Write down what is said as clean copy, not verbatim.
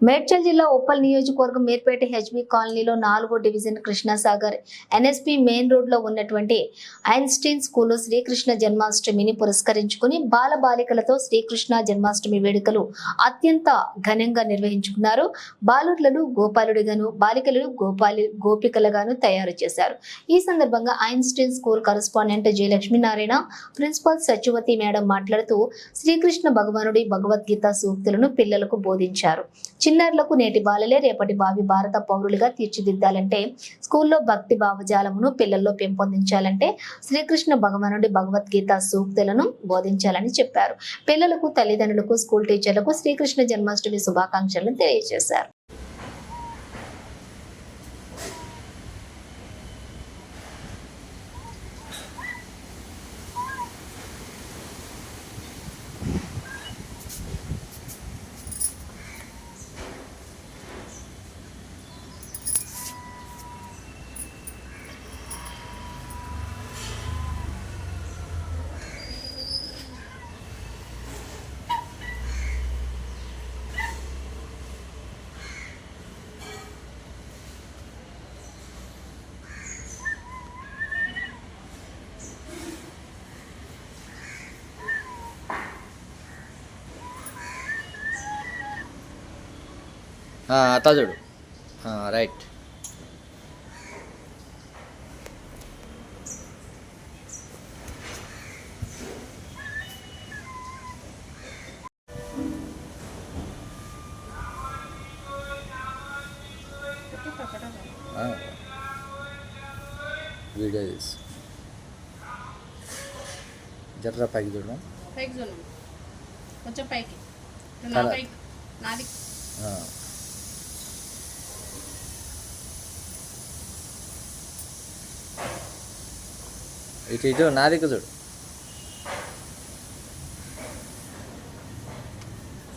మేడ్చల్ జిల్లా ఉప్పల్ నియోజకవర్గం మేర్పేట హెచ్బి కాలనీలో 4వ division Krishna Sagar NSP main road లో ఉన్నటువంటి ఐన్స్టీన్ స్కూల్లో శ్రీకృష్ణ జన్మాష్టమిని పురస్కరించుకుని బాలబాలికలతో శ్రీకృష్ణ జన్మాష్టమి వేడుకలు అత్యంత ఘనంగా నిర్వహించుకున్నారు. బాలుర్లను గోపాలుడిగాను, బాలికలను గోపికలుగాను తయారు చేశారు. ఈ సందర్భంగా Einstein school correspondent J Lakshminarayana, principal Satyavathi madam మాట్లాడుతూ శ్రీకృష్ణ భగవానుడి భగవద్గీత సూక్తులను పిల్లలకు బోధించారు. చిన్నారులకు నేటి బాలలే రేపటి భావి భారత పౌరులుగా తీర్చిదిద్దాలంటే, స్కూల్లో భక్తి భావజాలమును పిల్లల్లో పెంపొందించాలంటే శ్రీకృష్ణ భగవానుడి భగవద్గీత సూక్తులను బోధించాలని చెప్పారు. పిల్లలకు, తల్లిదండ్రులకు, స్కూల్ టీచర్లకు శ్రీకృష్ణ జన్మాష్టమి శుభాకాంక్షలను తెలియజేశారు. అట్లా చూడు. రైట్. వీడియో తీసి జర్రా పైకి చూడడం, పైకి చూడండి, కొంచెం పైకి నాది. ఇటు నాదికి చూడు.